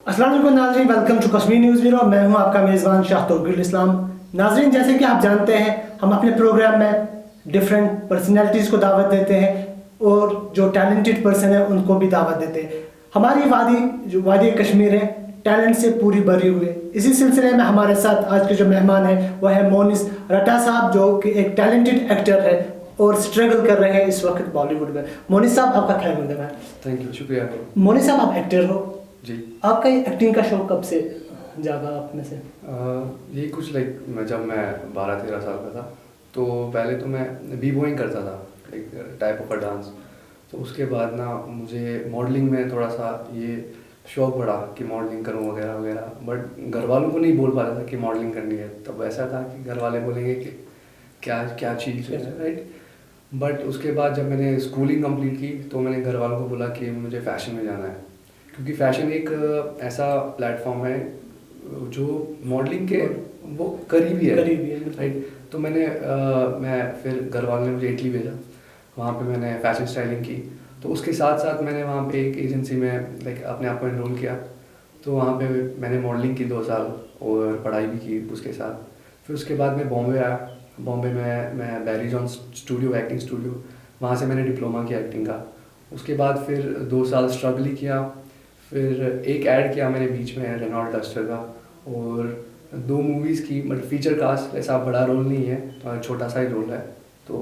अस्सलाम वालेकुम नाज़रीन, welcome to Kashmir news bureau. मैं हूं आपका मेज़बान शाह तौक़ीर इस्लाम। नाज़रीन, जैसे कि आप जानते हैं, हम अपने प्रोग्राम में डिफरेंट पर्सनैलिटीज़ को दावत देते हैं और जो टैलेंटेड पर्सन है उनको भी दावत देते हैं। हमारी वादी कश्मीर है, टैलेंट से पूरी भरी हुई है। इसी सिलसिले में हमारे साथ आज के जो मेहमान हैं वह है मोनिस रटा साहब, जो कि एक टैलेंटेड एक्टर है और स्ट्रगल कर रहे हैं इस वक्त बॉलीवुड में। मोनिस साहब, आपका खैर मकदम है। थैंक यू, शुक्रिया। मोनिस साहब, आप एक्टर हो जी। आपका ये एक्टिंग का शौक कब से जागा आप में से? ये कुछ जब मैं 12-13 साल का था, तो पहले तो मैं बी बॉइंग करता था, टाइप ऑफ अ डांस। तो उसके बाद ना मुझे मॉडलिंग में थोड़ा सा ये शौक बढ़ा कि मॉडलिंग करूँ वगैरह वगैरह। बट घर वालों को नहीं बोल पा रहा था कि मॉडलिंग करनी है। तब ऐसा था कि घर वाले बोलेंगे कि क्या क्या चीज़ है, राइट। बट उसके बाद जब मैंने स्कूलिंग कंप्लीट की तो मैंने घर वालों को बोला कि मुझे फ़ैशन में जाना है, क्योंकि फ़ैशन एक ऐसा प्लेटफॉर्म है जो मॉडलिंग के वो करीबी है, राइट। तो मैं फिर घर वालों ने मुझे इटली भेजा। वहाँ पे मैंने फ़ैशन स्टाइलिंग की। तो उसके साथ साथ मैंने वहाँ पे एक एजेंसी में अपने आप को एनरोल किया। तो वहाँ पे मैंने मॉडलिंग की 2 साल और पढ़ाई भी की उसके साथ। फिर उसके बाद मैं बॉम्बे आया। बॉम्बे में मैं Barry John studio, acting studio, वहाँ से मैंने डिप्लोमा किया एक्टिंग का। उसके बाद फिर 2 साल स्ट्रगल ही किया। फिर एक ऐड किया मैंने बीच में रेनॉल्ट डस्टर का, और 2 मूवीज़ की। बट फीचर कास्ट ऐसा बड़ा रोल नहीं है, तो छोटा सा ही रोल है। तो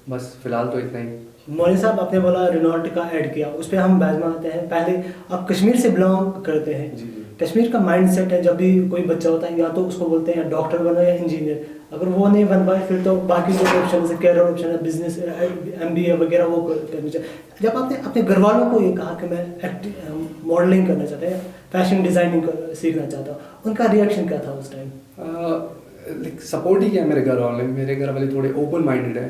बस फिलहाल तो इतना ही। मौनी साहब, आपने बोला रेनॉल्ट का ऐड किया, उस पर हम बैज में आते हैं। पहले आप कश्मीर से बिलोंग करते हैं। जी जी। कश्मीर का माइंड सेट है, जब भी कोई बच्चा होता है या तो उसको बोलते हैं डॉक्टर बनो या इंजीनियर। अगर वो नहीं बन पाए फिर तो बाकी जो ऑप्शन है, कैरियर ऑप्शन है, बिजनेस, MBA वगैरह वो करनी चाहिए। जब आपने अपने घर वालों को ये कहा कि मैं मॉडलिंग करना चाहता है, फैशन डिज़ाइनिंग सीखना चाहता हूँ, उनका रिएक्शन क्या था उस टाइम? सपोर्ट ही किया मेरे घर वाले। मेरे घर वाले थोड़े ओपन माइंडेड है।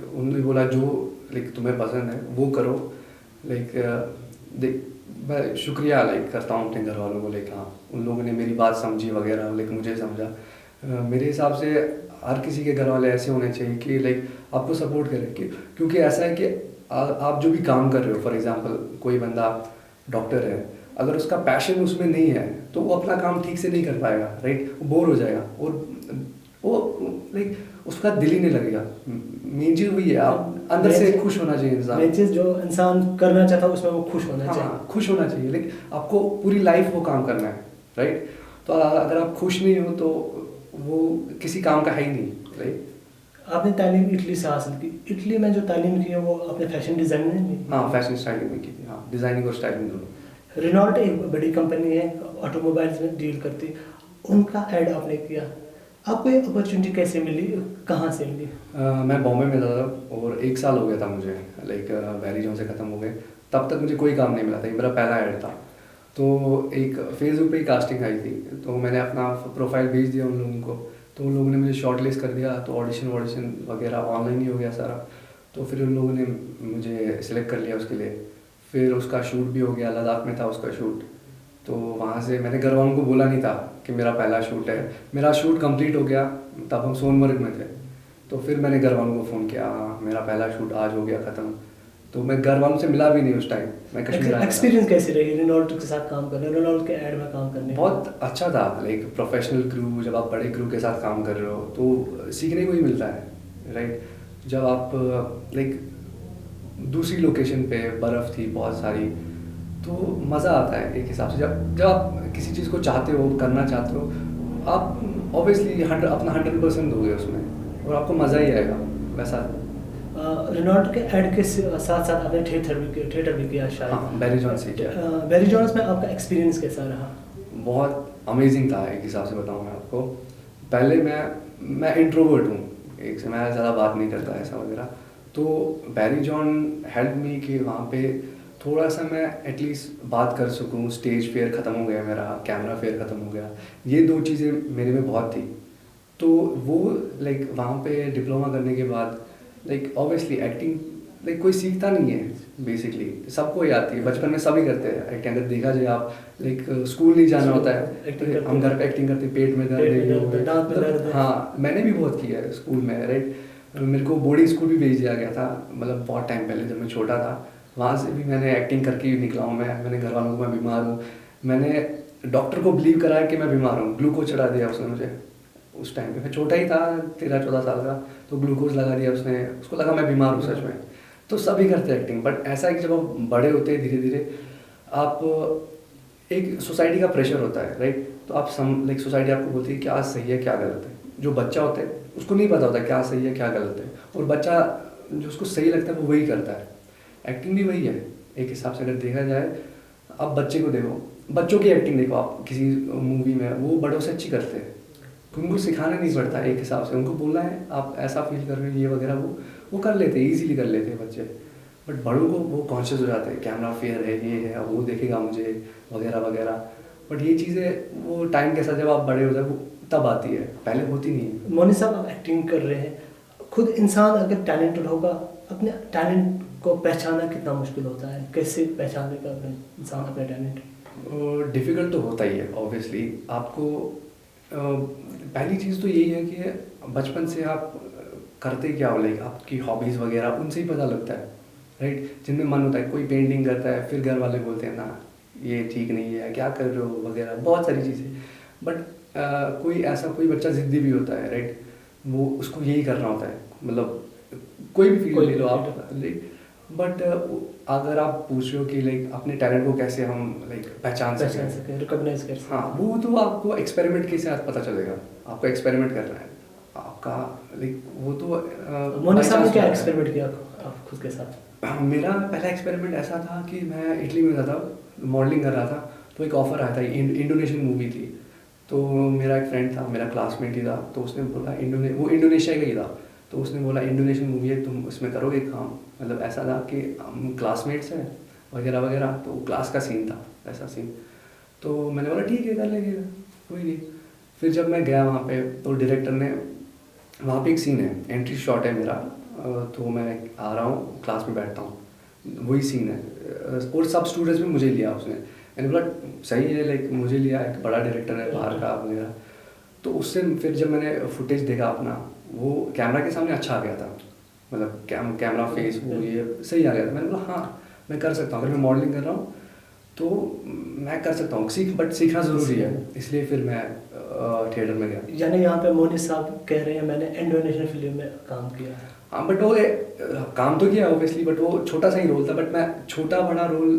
उन्होंने बोला जो तुम्हें पसंद है वो करो। मैं शुक्रिया करता हूँ अपने घर वालों को। हाँ, उन लोगों ने मेरी बात समझी वगैरह, मुझे समझा। मेरे हिसाब से हर किसी के घर वाले ऐसे होने चाहिए कि आपको सपोर्ट करें, क्योंकि ऐसा है कि आप जो भी काम कर रहे हो, फॉर एग्जांपल कोई बंदा डॉक्टर है, अगर उसका पैशन उसमें नहीं है तो वो अपना काम ठीक से नहीं कर पाएगा, राइट। वो बोर हो जाएगा और वो उसका दिल ही नहीं लगेगा। मेन चीज़ वही है, आप अंदर से खुश होना चाहिए इंसान। मेन चीज़ जो इंसान करना चाहता है उसमें वो खुश होना चाहिए। हाँ, खुश होना चाहिए। आपको पूरी लाइफ वो काम करना है, राइट। तो अगर आप खुश नहीं हो तो वो किसी काम का है ही नहीं, राइट। आपने तालीम इटली से हासिल की। इटली में जो तालीम की है वो आपने फैशन डिज़ाइन में की? हाँ, फैशन स्टाइलिंग में की थी। हाँ, डिज़ाइनिंग और स्टाइलिंग दोनों। रेनॉल्ट एक बड़ी कंपनी है, ऑटोमोबाइल्स में डील करती, उनका ऐड आपने किया। आपको ये अपॉर्चुनिटी कैसे मिली, कहाँ से मिली? मैं बॉम्बे में था और 1 साल हो गया था मुझे, बैरी जॉन से ख़त्म हो गए। तब तक मुझे कोई काम नहीं मिला था, ये मेरा पहला ऐड था। तो एक फेसबुक पे ही कास्टिंग आई थी, तो मैंने अपना प्रोफाइल भेज दिया उन लोगों को। तो उन लोगों ने मुझे शॉर्टलिस्ट कर दिया। तो ऑडिशन वगैरह ऑनलाइन ही हो गया सारा। तो फिर उन लोगों ने मुझे सिलेक्ट कर लिया उसके लिए। फिर उसका शूट भी हो गया, लद्दाख में था उसका शूट। तो वहाँ से मैंने घर वालों को बोला नहीं था कि मेरा पहला शूट है। मेरा शूट कंप्लीट हो गया, तब हम सोनमर्ग में थे। तो फिर मैंने घर वालों को फ़ोन किया, मेरा पहला शूट आज हो गया ख़त्म। तो मैं घर वालों से मिला भी नहीं उस टाइम, मैं कश्मीर आया था। एक्सपीरियंस कैसी रही रेनॉल्ट के साथ काम करने, रेनॉल्ट के ऐड में काम करने? बहुत अच्छा था। प्रोफेशनल क्रू, जब आप बड़े क्रू के साथ काम कर रहे हो तो सीखने को ही मिलता है, राइट। जब आप दूसरी लोकेशन पे बर्फ़ थी बहुत सारी, तो मज़ा आता है एक हिसाब से। जब आप किसी चीज़ को चाहते हो, करना चाहते हो, आप ऑब्वियसली अपना 100% दोगे उसमें और आपको मज़ा ही आएगा, वैसा। रेनॉल्ट के ऐड के साथ साथ आपने थिएटर भी किया शायद? हाँ, बैरी जॉन से किया। बैरी जॉन्स में आपका एक्सपीरियंस कैसा रहा? बहुत अमेजिंग था एक हिसाब से बताऊँ मैं आपको। पहले मैं इंट्रोवर्ट हूँ, एक से मैं ज़्यादा बात नहीं करता ऐसा वगैरह। तो बैरी जॉन हेल्प मी कि वहाँ पे थोड़ा सा मैं एटलीस्ट बात कर सकूँ। स्टेज फेयर ख़त्म हो गया मेरा, कैमरा फेयर ख़त्म हो गया, ये 2 चीज़ें मेरे में बहुत थी। तो वो वहाँ पे डिप्लोमा करने के बाद ऑब्वियसली एक्टिंग कोई सीखता नहीं है बेसिकली, सबको ही आती है, बचपन में सभी करते हैं एक्टिंग। अगर देखा जाए आप स्कूल नहीं जाना होता है, हम घर पे एक्टिंग करते, पेट में दर्द, हाँ, मैंने भी बहुत किया है स्कूल में, राइट। मेरे को बोर्डिंग स्कूल भी भेज दिया गया था, बहुत टाइम पहले जब मैं छोटा था। वहाँ से भी मैंने एक्टिंग करके ही निकला हूँ। मैंने घर वालों को मैं बीमार हूँ, मैंने डॉक्टर को बिलीव कराया कि मैं बीमार हूँ, ग्लूकोज चढ़ा दिया उसने मुझे। उस टाइम पे मैं छोटा ही था, 13-14 साल का, तो ग्लूकोज लगा दिया उसने, उसको लगा मैं बीमार हूँ सच में। तो सभी करते हैं एक्टिंग, बट ऐसा है कि जब आप बड़े होते हैं धीरे धीरे, आप एक सोसाइटी का प्रेशर होता है, राइट? तो आप लाइक सोसाइटी आपको बोलती है क्या सही है क्या गलत है। जो बच्चा होता है उसको नहीं पता होता क्या सही है क्या गलत है, और बच्चा जो उसको सही लगता है वो वही करता है। एक्टिंग भी वही है एक हिसाब से अगर देखा जाए। आप बच्चे को देखो, बच्चों की एक्टिंग देखो आप किसी मूवी में, वो बड़ों से अच्छी करते हैं क्योंकि उनको सिखाना नहीं पड़ता एक हिसाब से, उनको बोलना है आप ऐसा फील कर रहे हो ये वगैरह, वो कर लेते हैं, ईजिली कर लेते हैं बच्चे। बट बड़ों को वो कॉन्शियस हो जाते हैं, कैमरा फेयर है, ये है, वो देखेगा मुझे वगैरह वगैरह। बट ये चीज़ें वो टाइम के साथ जब आप बड़े हो जाए वो तब आती है, पहले होती नहीं है। मोनी साहब, आप एक्टिंग कर रहे हैं, खुद इंसान अगर टैलेंटेड होगा, अपने टैलेंट को पहचानना कितना मुश्किल होता है? कैसे पहचानेगा इंसान अपने टैलेंट? डिफ़िकल्ट तो होता ही है ऑब्वियसली। आपको पहली चीज़ तो यही है कि बचपन से आप करते क्या हो, लाइक आपकी हॉबीज़ वगैरह उनसे ही पता लगता है, राइट? जिनमें मन होता है, कोई पेंटिंग करता है, फिर घर वाले बोलते हैं ना ये ठीक नहीं है, क्या कर रहे हो वगैरह, बहुत सारी चीज़ें। बट कोई बच्चा ज़िद्दी भी होता है, राइट? वो उसको यही करना होता है, मतलब कोई भी फील्ड ले लो आप, लाइक। बट अगर आप पूछ रहे हो कि लाइक अपने टैलेंट को कैसे हम लाइक पहचान सकें, रिकॉग्नाइज कर सकें, हाँ, वो तो आपको एक्सपेरिमेंट के साथ पता चलेगा। आपको एक्सपेरिमेंट करना है आपका, लाइक वो तो मोनी साहब ने क्या एक्सपेरिमेंट किया आप खुद के साथ? मेरा पहला एक्सपेरिमेंट ऐसा था कि मैं इटली में था, मॉडलिंग कर रहा था। तो एक ऑफ़र आया था, इंडोनेशियन मूवी थी। तो मेरा एक फ्रेंड था, मेरा क्लासमेट ही था, तो उसने बोला वो इंडोनेशिया का ही था। तो उसने बोला इंडोनेशियन मूवी है, तुम उसमें करोगे काम। मतलब ऐसा था कि हम क्लासमेट्स हैं वगैरह वगैरह, तो क्लास का सीन था, ऐसा सीन। तो मैंने बोला ठीक है कर लेंगे, कोई नहीं। फिर जब मैं गया वहाँ पे, तो डायरेक्टर ने, वहाँ पे एक सीन है, एंट्री शॉट है मेरा, तो मैं आ रहा हूँ क्लास में बैठता हूँ, वही सीन है, और सब स्टूडेंट्स में मुझे लिया उसने। मैंने बोला सही है, लाइक मुझे लिया, एक बड़ा डायरेक्टर है बाहर का वगैरह। तो उससे फिर जब मैंने फुटेज देखा अपना, वो कैमरा के सामने अच्छा आ गया था, मतलब कैमरा फेस वो ये सही आ गया था। मैंने बोला हाँ मैं कर सकता हूँ, अगर मैं मॉडलिंग कर रहा हूँ तो मैं कर सकता हूँ, बट सीखना ज़रूरी है। इसलिए फिर मैं थिएटर में गया। यानी यहाँ पे मोनी साहब कह रहे हैं मैंने इंडोनेशियन फिल्म में काम किया है। हाँ, बट वो काम तो किया ऑब्वियसली, बट वो छोटा सा ही रोल था। बट मैं छोटा बड़ा रोल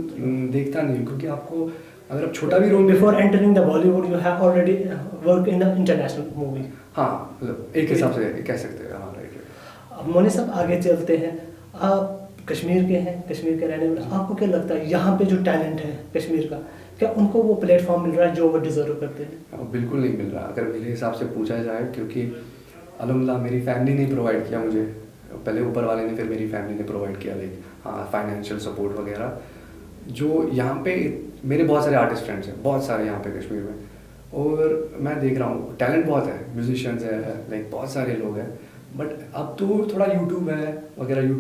देखता नहीं हूँ, क्योंकि आपको अगर आप छोटा भी role, before entering the Bollywood you have already work in the international movie. हाँ, मतलब एक हिसाब से कह सकते हैं, हाँ राइट। अब मोनी साहब आगे चलते हैं, आप कश्मीर के हैं, कश्मीर के रहने वाले, आपको क्या लगता है यहाँ पे जो टैलेंट है कश्मीर का, क्या उनको वो प्लेटफॉर्म मिल रहा है जो वो डिजर्व करते हैं? बिल्कुल नहीं मिल रहा अगर मेरे हिसाब से पूछा जाए, क्योंकि अल्हम्दुलिल्लाह मेरी फैमिली ने प्रोवाइड किया मुझे, पहले ऊपर वाले ने, फिर मेरी फैमिली ने प्रोवाइड किया, लाइक हाँ फाइनेंशियल सपोर्ट वगैरह। जो यहाँ पे मेरे बहुत सारे आर्टिस्ट फ्रेंड्स हैं, बहुत सारे यहाँ पे कश्मीर में, और मैं देख रहा हूँ टैलेंट बहुत है, म्यूजिशियंस है, लाइक बहुत सारे लोग हैं। बट अब तो थोड़ा यूट्यूब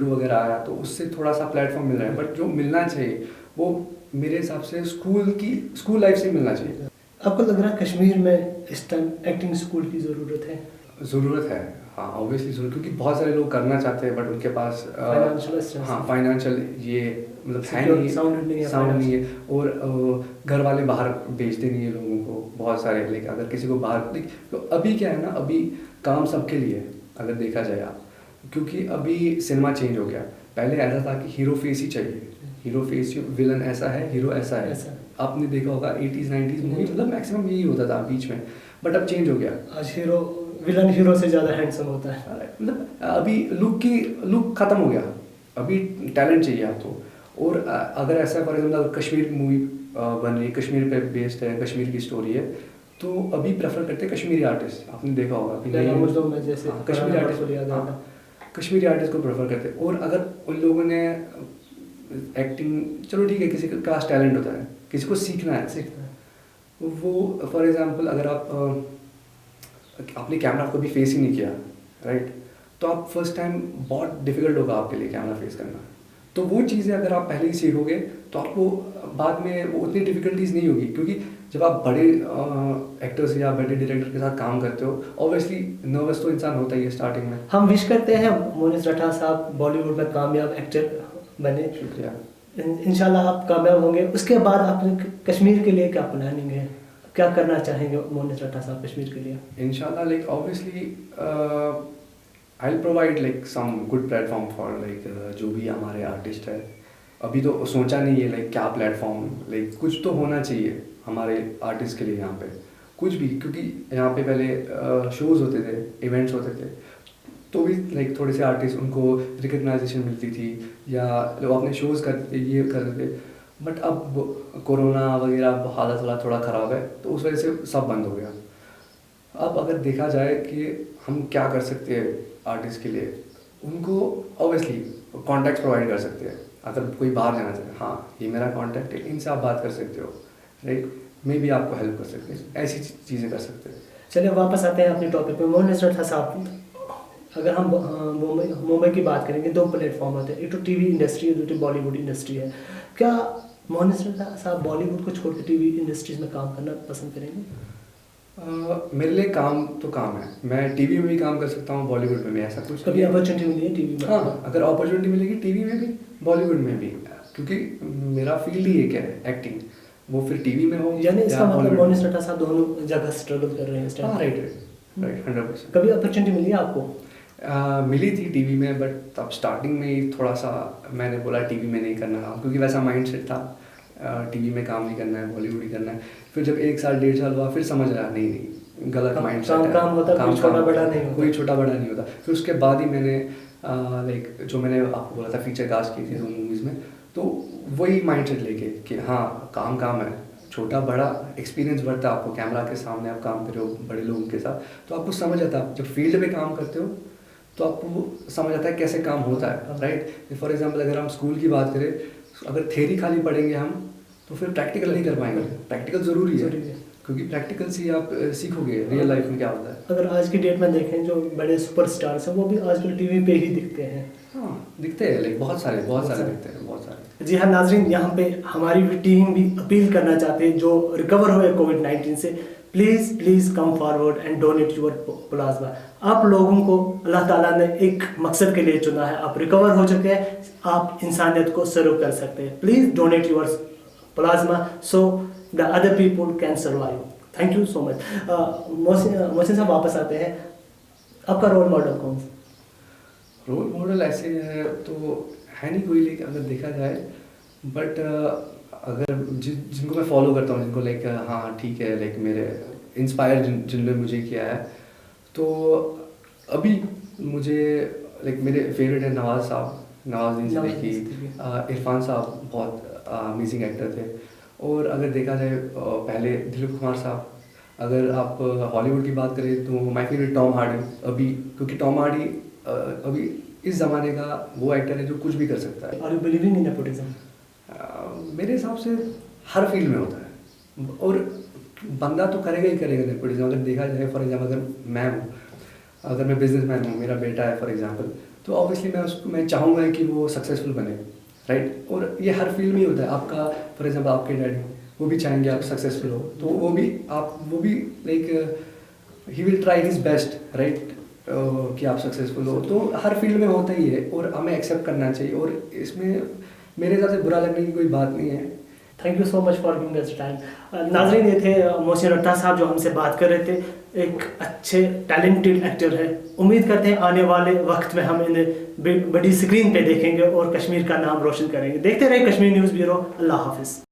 वगैरह आया, तो उससे थोड़ा सा प्लेटफॉर्म मिल रहा है। बट जो मिलना चाहिए वो मेरे हिसाब से स्कूल लाइफ से मिलना चाहिए। आपको लग रहा है कश्मीर में इस टाइम एक्टिंग स्कूल की ज़रूरत है? ज़रूरत है, हाँ ऑब्वियसली ज़रूरत, क्योंकि बहुत सारे लोग करना चाहते हैं, बट उनके पास हाँ फाइनेंशियल ये मतलब है नहीं, साउंड नहीं है, और घर वाले बाहर भेजते नहीं है लोगों को, बहुत सारे। लाइक अगर किसी को बाहर, तो अभी क्या है ना, अभी काम सबके लिए अगर देखा जाए आप, क्योंकि अभी सिनेमा चेंज हो गया। पहले ऐसा था कि हीरो फेस ही चाहिए, हीरो फेस, विलन ऐसा है, हीरो ऐसा है। आपने देखा होगा 80s 90s मूवी, मतलब मैक्सिमम यही होता था बीच में, बट अब चेंज हो गया। आज विलन हीरो से ज़्यादा हैंडसम होता है। मतलब अभी लुक खत्म हो गया, अभी टैलेंट चाहिए आपको। और अगर ऐसा फॉर एग्जाम्पल कश्मीर मूवी बन रही है, कश्मीर पे बेस्ड है, कश्मीर की स्टोरी है, तो अभी प्रेफर करते हैं कश्मीरी आर्टिस्ट। आपने देखा होगा कश्मीरी आर्टिस्ट, कश्मीरी आर्टिस्ट को प्रेफर करते हैं। और अगर उन लोगों ने एक्टिंग, चलो ठीक है, किसी का पास टैलेंट होता है, किसी को सीखना है, वो फॉर एग्जांपल अगर आपने कैमरा कभी फेस ही नहीं किया, राइट, तो आप फर्स्ट टाइम बहुत डिफिकल्ट होगा आपके लिए कैमरा फेस करना। तो वो चीज़ें अगर आप पहले ही सीखोगे तो आपको बाद में वो उतनी डिफिकल्टीज नहीं होगी, क्योंकि जब आप बड़े एक्टर्स या बड़े डायरेक्टर के साथ काम करते हो, ऑब्वियसली नर्वस तो इंसान होता ही है स्टार्टिंग में। हम विश करते हैं मोनिस राठा साहब बॉलीवुड में कामयाब एक्टर बने। शुक्रिया। इंशाल्लाह आप कामयाब होंगे। उसके बाद आपने कश्मीर के लिए क्या प्लानिंग है, क्या करना चाहेंगे मोनिस रट्टा साहब कश्मीर के लिए? इंशाल्लाह like obviously I will provide like some good platform for like जो भी हमारे आर्टिस्ट है। अभी तो सोचा नहीं है लाइक क्या प्लेटफॉर्म, लाइक कुछ तो होना चाहिए हमारे आर्टिस्ट के लिए यहाँ पे, कुछ भी, क्योंकि यहाँ पे पहले शोज़ होते थे, इवेंट्स होते थे, तो भी लाइक थोड़े से आर्टिस्ट उनको रिकग्नाइजेशन मिलती थी या लोग अपने शोज़ करते थे, ये करते थे। बट अब कोरोना वगैरह हालत थोड़ा ख़राब है, तो उस वजह से सब बंद हो गया। अब अगर देखा जाए कि हम क्या कर सकते हैं आर्टिस्ट के लिए, उनको ऑब्वियसली कॉन्टैक्ट्स प्रोवाइड कर सकते हैं। अगर कोई बाहर जाना चाहे, हाँ ये मेरा कॉन्टैक्ट है, इनसे आप बात कर सकते हो, राइट, मैं भी आपको हेल्प कर सकते हैं, ऐसी चीज़ें कर सकते हैं। चलिए वापस आते हैं अपने टॉपिक पे। मोनिस रट्टा साहब, अगर हम मुंबई की बात करेंगे, दो प्लेटफॉर्म होते हैं, एक तो टीवी इंडस्ट्री है, दूसरी बॉलीवुड इंडस्ट्री है। क्या मोनिस रट्टा साहब बॉलीवुड को छोड़कर टीवी इंडस्ट्रीज में काम करना पसंद करेंगे? मेरे लिए काम तो काम है, मैं टीवी में भी काम कर सकता हूँ, बॉलीवुड में भी, ऐसा कुछ कभी अपॉर्चुनिटी मिली है टीवी में? हाँ, अगर अपॉर्चुनिटी मिलेगी टीवी में भी, बॉलीवुड में भी, क्योंकि मेरा फील्ड ही एक है एक्टिंग, वो फिर टीवी में हो यानी इसका मतलब Bollywood मोनिस में। रट्टा साहब दोनों जगह स्ट्रगल कर रहे हैं इस टाइम? हाँ, राइट 100%। कभी अपॉर्चुनिटी मिली है आपको? मिली थी टीवी में, बट तब स्टार्टिंग में ही थोड़ा सा मैंने बोला टीवी में नहीं करना काम, क्योंकि वैसा माइंडसेट था टीवी में काम नहीं करना है, बॉलीवुड ही करना है। फिर जब 1 साल 1.5 साल हुआ, फिर समझ आया नहीं गलत माइंडसेट है, काम होता है, कोई छोटा बड़ा नहीं होता। कोई छोटा बड़ा नहीं होता। फिर उसके बाद ही मैंने लाइक जो मैंने आपको बोला था फीचर कास्ट की थी 2 मूवीज़ में, तो वही माइंडसेट लेके कि हाँ काम है, छोटा बड़ा एक्सपीरियंस बढ़ता है आपको, कैमरा के सामने आप काम कर रहे हो बड़े लोगों के साथ, तो आपको समझ आता है। जब फील्ड में काम करते हो तो आपको समझ आता है कैसे काम होता है, राइट। फॉर एग्जांपल अगर हम स्कूल की बात करें, अगर थ्योरी खाली पढ़ेंगे हम तो फिर प्रैक्टिकल नहीं कर पाएंगे। प्रैक्टिकल ज़रूरी है, क्योंकि प्रैक्टिकल से ही आप सीखोगे रियल लाइफ में क्या होता है। अगर आज की डेट में देखें, जो बड़े सुपरस्टार्स हैं वो भी आजकल टीवी पे ही दिखते हैं। हाँ, दिखते हैं, लाइक बहुत सारे दिखते हैं, बहुत सारे। जी हाँ नाजरीन, यहाँ पे हमारी भी टीम भी अपील करना चाहते हैं जो रिकवर हुए कोविड-19 से, please come forward and donate your plasma. आप लोगों को अल्लाह ताला ने एक मकसद के लिए चुना है, आप रिकवर हो चुके हैं, आप इंसानियत को सर्व कर सकते हैं। Please donate your plasma so the other people can survive. Thank you so much. Mohsin साहब वापस आते हैं, आपका रोल मॉडल कौन सा? रोल मॉडल ऐसे है तो है नहीं कोई, लेकिन अगर देखा जाए, बट अगर जिनको मैं फॉलो करता हूँ, जिनको लाइक हाँ ठीक है, लाइक मेरे इंस्पायर जिनने मुझे किया है, तो अभी मुझे लाइक मेरे फेवरेट है नवाजुद्दीन सिद्दीकी, इरफान साहब बहुत अमेजिंग एक्टर थे। और अगर देखा जाए पहले दिलीप कुमार साहब, अगर आप हॉलीवुड की बात करें तो माय फेवरेट टॉम हार्डी अभी, क्योंकि टॉम हार्डी अभी इस ज़माने का वो एक्टर है जो कुछ भी कर सकता है। Are you believing in nepotism? मेरे हिसाब से हर फील्ड में होता है, और बंदा तो करेगा ही करेगा नेपोटिज्म। अगर देखा जाए फॉर एग्जांपल, अगर मैं बिजनेसमैन हूँ, मेरा बेटा है फॉर एग्जांपल, तो ऑब्वियसली मैं चाहूँगा कि वो सक्सेसफुल बने, राइट। और ये हर फील्ड में ही होता है। आपका फॉर एग्जांपल आपके डैडी, वो भी चाहेंगे आप सक्सेसफुल हो, तो वो भी like he will try his best, right, कि आप सक्सेसफुल हो। तो हर फील्ड में होता ही है, और हमें एक्सेप्ट करना चाहिए, और इसमें मेरे हिसाब से बुरा लगने की कोई बात नहीं है। Thank you so much for giving us time. नाज़रीन, ये थे मोहसिन रट्टा साहब जो हमसे बात कर रहे थे, एक अच्छे टैलेंटेड एक्टर है। उम्मीद करते हैं आने वाले वक्त में हम इन्हें बड़ी स्क्रीन पे देखेंगे और कश्मीर का नाम रोशन करेंगे। देखते रहे कश्मीर न्यूज़ ब्यूरो। अल्लाह हाफिज़।